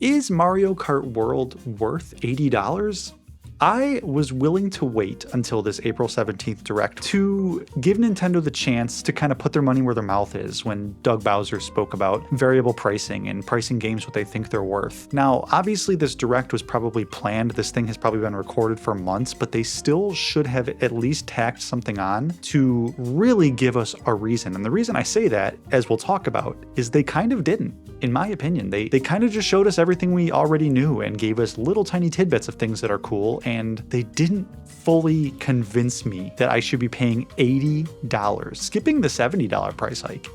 Is Mario Kart World worth $80? I was willing to wait until this April 17th Direct to give Nintendo the chance to kind of put their money where their mouth is when Doug Bowser spoke about variable pricing and pricing games what they think they're worth. Now, obviously this Direct was probably planned, this thing has probably been recorded for months, but they still should have at least tacked something on to really give us a reason. And the reason I say that, as we'll talk about, is they kind of didn't. In my opinion, they kind of just showed us everything we already knew and gave us little tiny tidbits of things that are cool, and they didn't fully convince me that I should be paying $80, skipping the $70 price hike,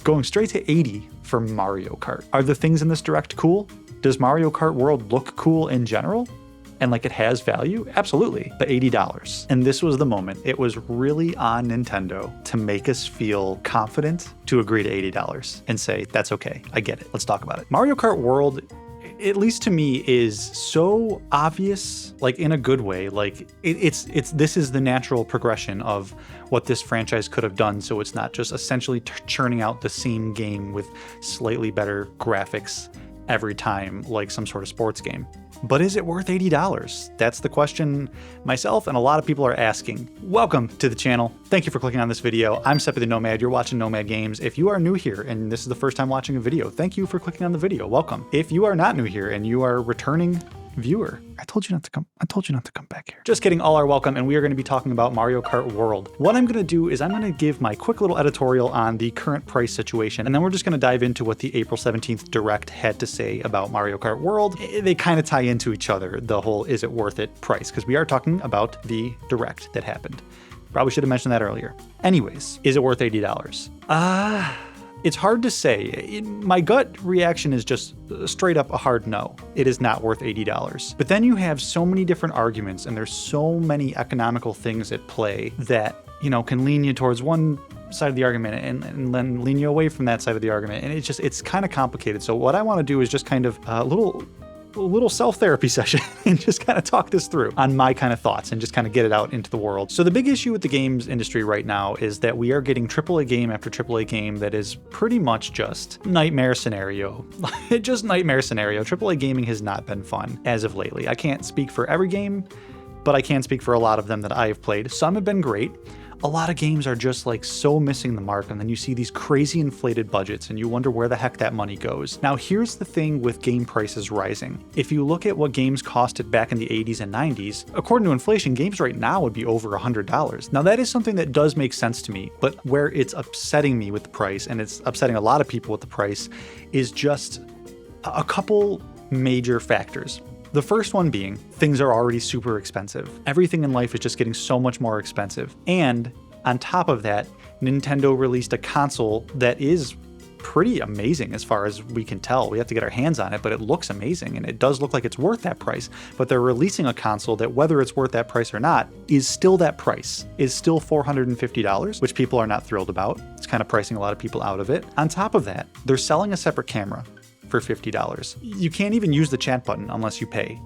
going straight to $80 for Mario Kart. Are the things in this Direct cool? Does Mario Kart World look cool in general? And like it has value? Absolutely, the $80. And this was the moment. It was really on Nintendo to make us feel confident to agree to $80 and say, that's okay, I get it, let's talk about it. Mario Kart World, at least to me, is so obvious, like in a good way. Like this is the natural progression of what this franchise could have done, so it's not just essentially churning out the same game with slightly better graphics every time like some sort of sports game. But is it worth $80? That's the question myself and a lot of people are asking. Welcome to the channel. Thank you for clicking on this video. I'm Seppi the Nomad. You're watching Nomad Games. If you are new here and this is the first time watching a video, thank you for clicking on the video. Welcome. If you are not new here and you are a returning viewer, I told you not to come back here. Just kidding, all are welcome, and we are going to be talking about Mario Kart World. What I'm going to do is I'm going to give my quick little editorial on the current price situation, and then we're just going to dive into what the April 17th Direct had to say about Mario Kart World. They kind of tie into each other, the whole is it worth it price, because we are talking about the Direct that happened. Probably should have mentioned that earlier. Anyways, is it worth $80? It's hard to say. My gut reaction is just straight up a hard no. It is not worth $80. But then you have so many different arguments and there's so many economical things at play that, you know, can lean you towards one side of the argument and then lean you away from that side of the argument. And it's kind of complicated. So what I want to do is just kind of a little self-therapy session and just kind of talk this through on my kind of thoughts and just kind of get it out into the world. So the big issue with the games industry right now is that we are getting AAA game after AAA game that is pretty much just nightmare scenario. Just nightmare scenario. AAA gaming has not been fun as of lately. I can't speak for every game, but I can speak for a lot of them that I have played. Some have been great. A lot of games are just like so missing the mark, and then you see these crazy inflated budgets and you wonder where the heck that money goes. Now here's the thing with game prices rising. If you look at what games costed back in the 80s and 90s, according to inflation, games right now would be over $100. Now that is something that does make sense to me, but where it's upsetting me with the price, and it's upsetting a lot of people with the price, is just a couple major factors. The first one being, things are already super expensive. Everything in life is just getting so much more expensive. And on top of that, Nintendo released a console that is pretty amazing as far as we can tell. We have to get our hands on it, but it looks amazing and it does look like it's worth that price. But they're releasing a console that, whether it's worth that price or not, is still that price, is still $450, which people are not thrilled about. It's kind of pricing a lot of people out of it. On top of that, they're selling a separate camera for $50. You can't even use the chat button unless you pay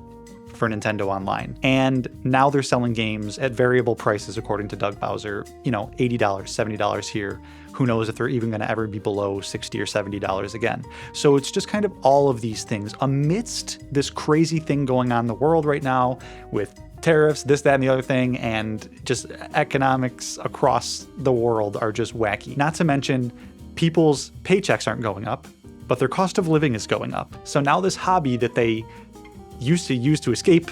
for Nintendo Online. And now they're selling games at variable prices, according to Doug Bowser, you know, $80, $70 here. Who knows if they're even going to ever be below $60 or $70 again. So it's just kind of all of these things amidst this crazy thing going on in the world right now with tariffs, this, that, and the other thing, and just economics across the world are just wacky. Not to mention people's paychecks aren't going up, but their cost of living is going up. So now this hobby that they used to use to escape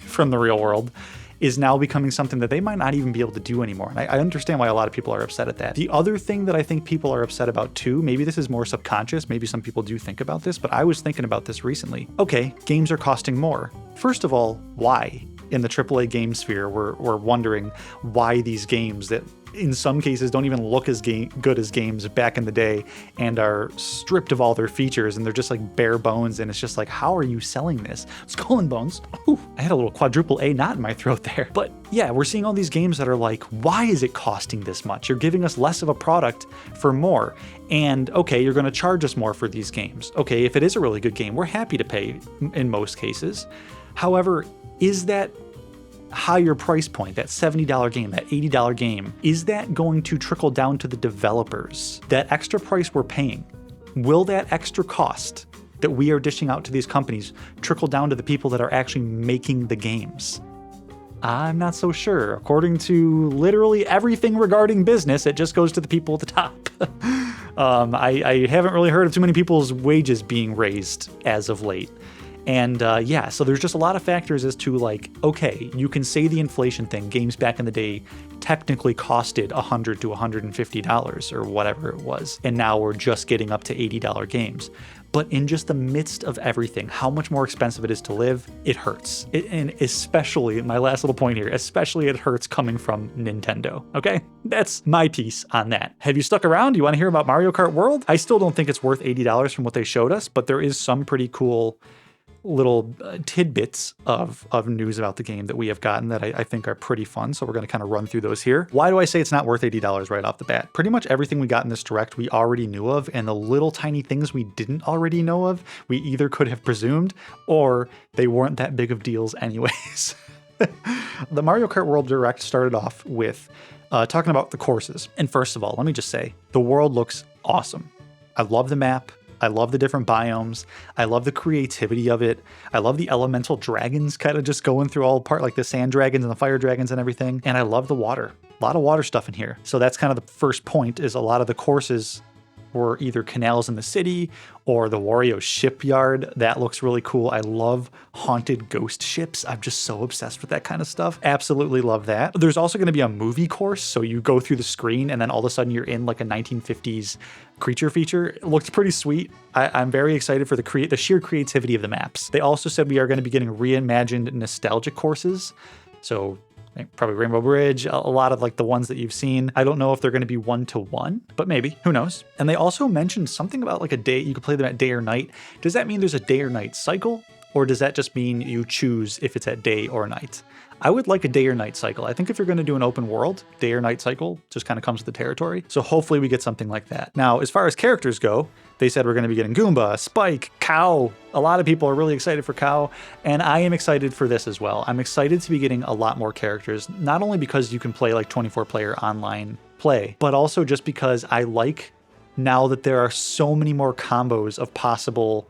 from the real world is now becoming something that they might not even be able to do anymore. And I understand why a lot of people are upset at that. The other thing that I think people are upset about too, maybe this is more subconscious, maybe some people do think about this, but I was thinking about this recently. Okay, games are costing more. First of all, why? In the AAA game sphere, we're wondering why these games that in some cases don't even look as good as games back in the day and are stripped of all their features and they're just like bare bones, and it's just like, how are you selling this? Skull and Bones. Ooh, I had a little quadruple A knot in my throat there. But yeah, we're seeing all these games that are like, why is it costing this much? You're giving us less of a product for more. And okay, you're going to charge us more for these games. Okay, if it is a really good game, we're happy to pay in most cases. However, is that higher price point, that $70 game, that $80 game, is that going to trickle down to the developers? That extra price we're paying, will that extra cost that we are dishing out to these companies trickle down to the people that are actually making the games? I'm not so sure. According to literally everything regarding business, it just goes to the people at the top. I haven't really heard of too many people's wages being raised as of late. And yeah, so there's just a lot of factors as to like, okay, you can say the inflation thing. Games back in the day technically costed $100 to $150 or whatever it was. And now we're just getting up to $80 games. But in just the midst of everything, how much more expensive it is to live, it hurts. And especially, my last little point here, especially it hurts coming from Nintendo, okay? That's my piece on that. Have you stuck around? Do you want to hear about Mario Kart World? I still don't think it's worth $80 from what they showed us, but there is some pretty cool little tidbits of news about the game that we have gotten that I think are pretty fun. So we're going to kind of run through those here. Why do I say it's not worth $80 right off the bat? Pretty much everything we got in this direct we already knew of, and the little tiny things we didn't already know of, we either could have presumed or they weren't that big of deals anyways. The Mario Kart World Direct started off with talking about the courses. And first of all, let me just say, the world looks awesome. I love the map. I love the different biomes. I love the creativity of it. I love the elemental dragons kind of just going through all part, like the sand dragons and the fire dragons and everything. And I love the water. A lot of water stuff in here. So that's kind of the first point, is a lot of the courses were either canals in the city or the Wario shipyard. That looks really cool. I love haunted ghost ships. I'm just so obsessed with that kind of stuff. Absolutely love that. There's also going to be a movie course. So you go through the screen and then all of a sudden you're in like a 1950s creature feature. It looks pretty sweet. I'm very excited for the sheer creativity of the maps. They also said we are going to be getting reimagined nostalgic courses. So probably Rainbow Bridge, a lot of like the ones that you've seen. I don't know if they're going to be 1-to-1, but maybe, who knows? And they also mentioned something about like a day, you could play them at day or night. Does that mean there's a day or night cycle? Or does that just mean you choose if it's at day or night? I would like a day or night cycle. I think if you're going to do an open world, day or night cycle just kind of comes with the territory. So hopefully we get something like that. Now, as far as characters go, they said we're going to be getting Goomba, Spike, Cow. A lot of people are really excited for Cow, and I am excited for this as well. I'm excited to be getting a lot more characters, not only because you can play like 24-player online play, but also just because I like now that there are so many more combos of possible,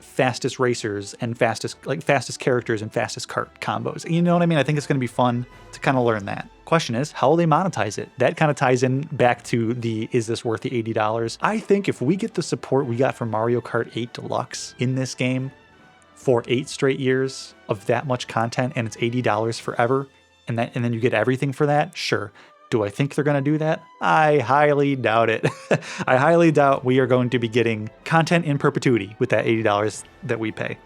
fastest racers and fastest characters and fastest cart combos. You know what I mean? I think it's going to be fun to kind of learn that. Question is, how will they monetize it? That kind of ties in back to the, is this worth the $80? I think if we get the support we got from Mario Kart 8 Deluxe in this game for 8 straight years of that much content and it's $80 forever, and then you get everything for that, sure. Do I think they're going to do that? I highly doubt it. I highly doubt we are going to be getting content in perpetuity with that $80 that we pay.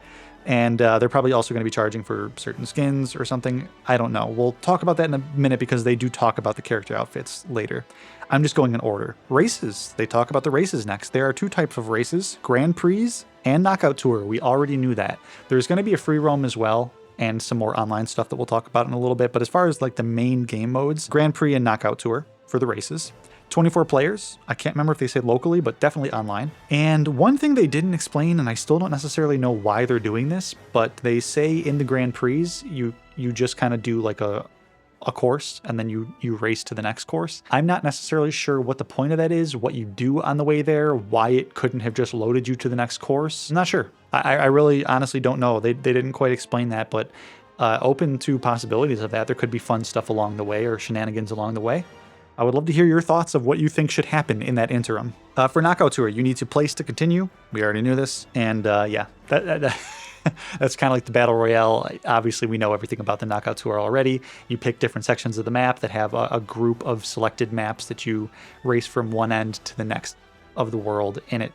And they're probably also going to be charging for certain skins or something. I don't know. We'll talk about that in a minute because they do talk about the character outfits later. I'm just going in order. Races. They talk about the races next. There are 2 types of races, Grand Prix and Knockout Tour. We already knew that. There's going to be a free roam as well, and some more online stuff that we'll talk about in a little bit. But as far as like the main game modes, Grand Prix and Knockout Tour for the races. 24 players. I can't remember if they said locally, but definitely online. And one thing they didn't explain, and I still don't necessarily know why they're doing this, but they say in the Grand Prix, you just kind of do like a course and then you race to the next course. I'm not necessarily sure what the point of that is, what you do on the way there, why it couldn't have just loaded you to the next course. I'm not sure. I really honestly don't know. They didn't quite explain that, but open to possibilities of that. There could be fun stuff along the way or shenanigans along the way. I would love to hear your thoughts of what you think should happen in that interim. For Knockout Tour, you need to place to continue. We already knew this. And yeah, that's kind of like the Battle Royale. Obviously, we know everything about the Knockout Tour already. You pick different sections of the map that have a group of selected maps that you race from one end to the next of the world, and it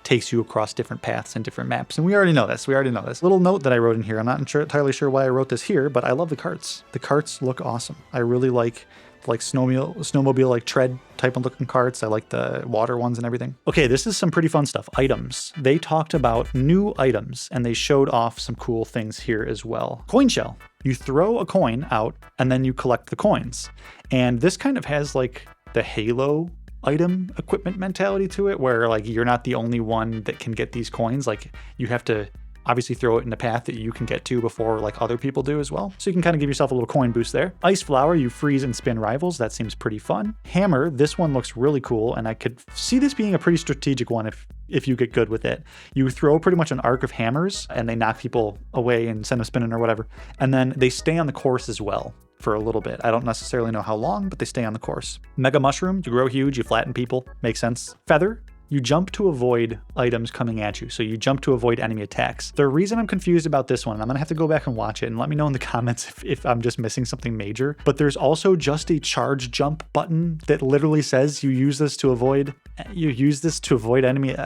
takes you across different paths and different maps. And we already know this. Little note that I wrote in here. I'm not entirely sure why I wrote this here, but I love the carts. The carts look awesome. I really like snowmobile like tread type of looking carts. I like the water ones and everything. Okay, this is some pretty fun stuff. Items. They talked about new items and they showed off some cool things here as well. Coin shell. You throw a coin out and then you collect the coins. And this kind of has like the Halo item equipment mentality to it, where like you're not the only one that can get these coins. Like you have to obviously throw it in a path that you can get to before like other people do as well. So you can kind of give yourself a little coin boost there. Ice Flower, you freeze and spin rivals. That seems pretty fun. Hammer, this one looks really cool, and I could see this being a pretty strategic one if you get good with it. You throw pretty much an arc of hammers and they knock people away and send them spinning or whatever. And then they stay on the course as well for a little bit. I don't necessarily know how long, but they stay on the course. Mega Mushroom, you grow huge, you flatten people. Makes sense. Feather, you jump to avoid items coming at you. So you jump to avoid enemy attacks. The reason I'm confused about this one, and I'm gonna have to go back and watch it and let me know in the comments if I'm just missing something major, but there's also just a charge jump button that literally says you use this to avoid enemy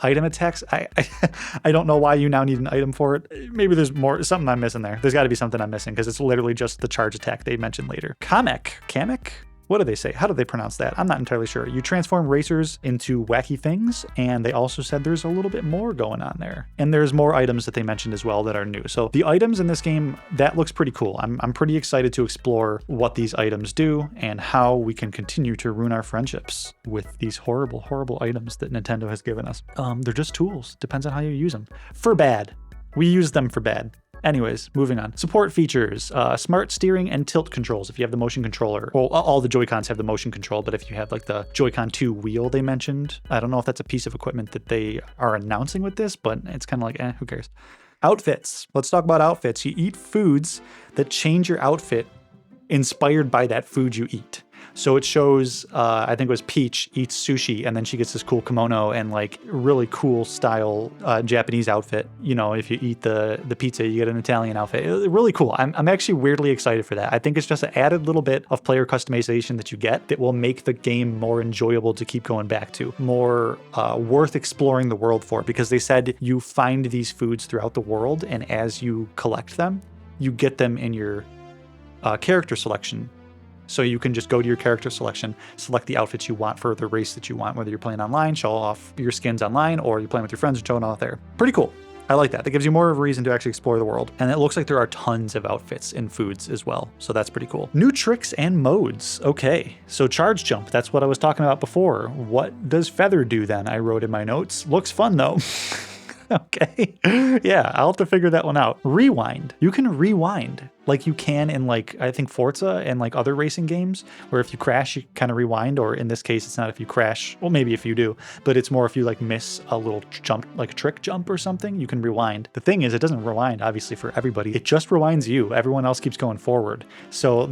item attacks. I don't know why you now need an item for it. Maybe there's something I'm missing there. There's got to be something I'm missing because it's literally just the charge attack they mentioned later. Kamek? What do they say? How do they pronounce that? I'm not entirely sure. You transform racers into wacky things, and they also said there's a little bit more going on there. And there's more items that they mentioned as well that are new. So the items in this game, that looks pretty cool. I'm pretty excited to explore what these items do and how we can continue to ruin our friendships with these horrible, horrible items that Nintendo has given us. They're just tools. Depends on how you use them. For bad. We use them for bad. Anyways, moving on. Support features, smart steering and tilt controls. If you have the motion controller, well, all the Joy-Cons have the motion control, but if you have like the Joy-Con 2 wheel they mentioned, I don't know if that's a piece of equipment that they are announcing with this, but it's kind of like, who cares? Outfits. Let's talk about outfits. You eat foods that change your outfit inspired by that food you eat. So it shows, I think it was Peach eats sushi, and then she gets this cool kimono and like really cool style Japanese outfit. You know, if you eat the pizza, you get an Italian outfit. Really cool. I'm actually weirdly excited for that. I think it's just an added little bit of player customization that you get that will make the game more enjoyable to keep going back to, more worth exploring the world for, because they said you find these foods throughout the world, and as you collect them, you get them in your character selection. So you can just go to your character selection, select the outfits you want for the race that you want, whether you're playing online, show off your skins online, or you're playing with your friends and showing off there. Pretty cool. I like that. That gives you more of a reason to actually explore the world. And it looks like there are tons of outfits in foods as well. So that's pretty cool. New tricks and modes. Okay, so charge jump. That's what I was talking about before. What does Feather do then? I wrote in my notes. Looks fun though. Okay. Yeah, I'll have to figure that one out. Rewind. You can rewind like you can in like, I think Forza and like other racing games, where if you crash, you kind of rewind, or in this case, it's not if you crash. Well, maybe if you do, but it's more if you like miss a little jump, like a trick jump or something, you can rewind. The thing is, it doesn't rewind obviously for everybody. It just rewinds you. Everyone else keeps going forward. So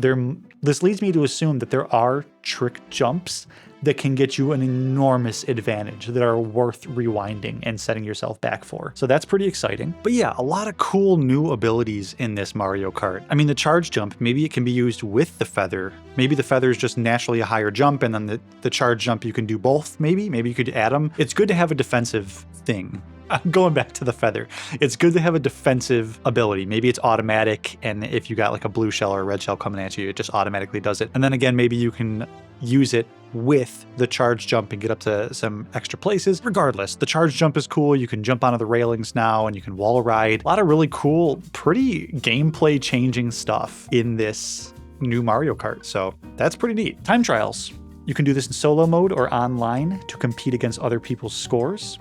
this leads me to assume that there are trick jumps that can get you an enormous advantage that are worth rewinding and setting yourself back for. So that's pretty exciting. But yeah, a lot of cool new abilities in this Mario Kart. I mean, the charge jump, maybe it can be used with the feather. Maybe the feather is just naturally a higher jump, and then the charge jump, you can do both, maybe you could add them. It's good to have a defensive thing. I'm going back to the feather. It's good to have a defensive ability. Maybe it's automatic, and if you got like a blue shell or a red shell coming at you, it just automatically does it. And then again, maybe you can use it with the charge jump and get up to some extra places. Regardless, the charge jump is cool. You can jump onto the railings now, and you can wall ride. A lot of really cool, pretty gameplay changing stuff in this new Mario Kart. So that's pretty neat. Time trials. You can do this in solo mode or online to compete against other people's scores.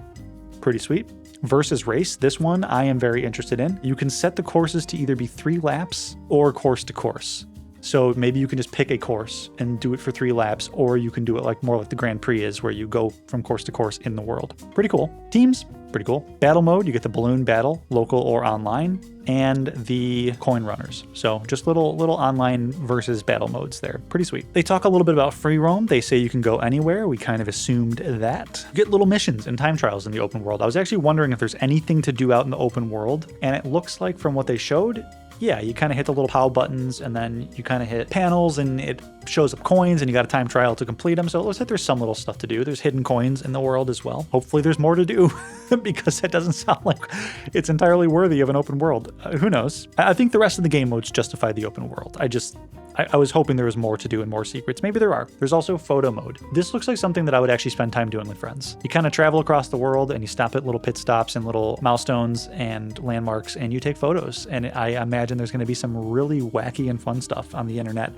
Pretty sweet. Versus race, this one I am very interested in. You can set the courses to either be 3 laps or course to course. So maybe you can just pick a course and do it for 3 laps, or you can do it like more like the Grand Prix is, where you go from course to course in the world. Pretty cool. Teams, pretty cool. Battle mode, you get the balloon battle, local or online, and the coin runners. So just little online versus battle modes there. Pretty sweet. They talk a little bit about free roam. They say you can go anywhere. We kind of assumed that. You get little missions and time trials in the open world. I was actually wondering if there's anything to do out in the open world, and it looks like from what they showed, yeah, you kind of hit the little POW buttons, and then you kind of hit panels, and it shows up coins, and you got a time trial to complete them. So it looks like there's some little stuff to do. There's hidden coins in the world as well. Hopefully there's more to do, because that doesn't sound like it's entirely worthy of an open world. Who knows? I think the rest of the game modes justify the open world. I was hoping there was more to do and more secrets. Maybe there are. There's also photo mode. This looks like something that I would actually spend time doing with friends. You kind of travel across the world, and you stop at little pit stops and little milestones and landmarks, and you take photos. And I imagine there's going to be some really wacky and fun stuff on the internet.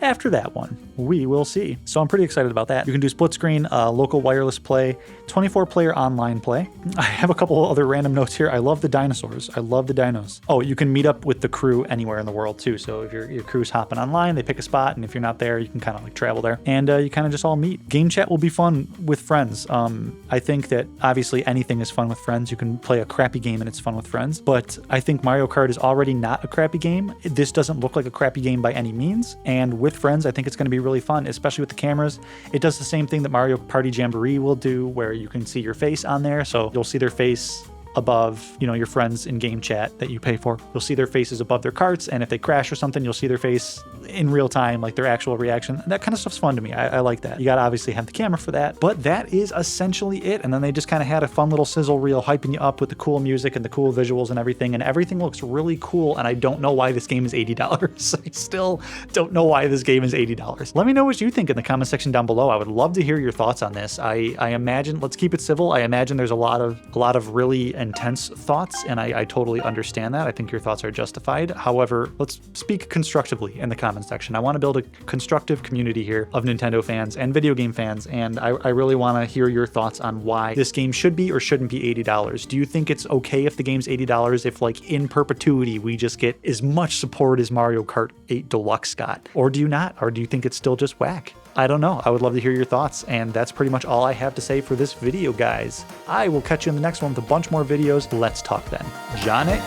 after that one. We will see. So I'm pretty excited about that. You can do split screen, local wireless play, 24-player online play. I have a couple other random notes here. I love the dinosaurs. I love the dinos. Oh, you can meet up with the crew anywhere in the world too. So if your crew's hopping online, they pick a spot, and if you're not there, you can kind of like travel there, and you kind of just all meet. Game chat will be fun with friends. I think that obviously anything is fun with friends. You can play a crappy game and it's fun with friends, but I think Mario Kart is already not a crappy game. This doesn't look like a crappy game by any means, and with friends, I think it's going to be really fun, especially with the cameras. It does the same thing that Mario Party Jamboree will do, where you can see your face on there, so you'll see their face above, you know, your friends in game chat that you pay for. You'll see their faces above their carts, and if they crash or something, you'll see their face in real time, like their actual reaction. That kind of stuff's fun to me. I like that. You gotta obviously have the camera for that, but that is essentially it. And then they just kind of had a fun little sizzle reel hyping you up with the cool music and the cool visuals and everything looks really cool, and I don't know why this game is $80. I still don't know why this game is $80. Let me know what you think in the comment section down below. I would love to hear your thoughts on this. I imagine, let's keep it civil, I imagine there's a lot of really intense thoughts, and I totally understand that. I think your thoughts are justified. However, let's speak constructively in the comment section. I want to build a constructive community here of Nintendo fans and video game fans, and I really want to hear your thoughts on why this game should be or shouldn't be $80. Do you think it's okay if the game's $80 if, like, in perpetuity we just get as much support as Mario Kart 8 Deluxe got? Or do you not? Or do you think it's still just whack? I don't know. I would love to hear your thoughts, and that's pretty much all I have to say for this video, guys. I will catch you in the next one with a bunch more videos. Let's talk then. Johnny.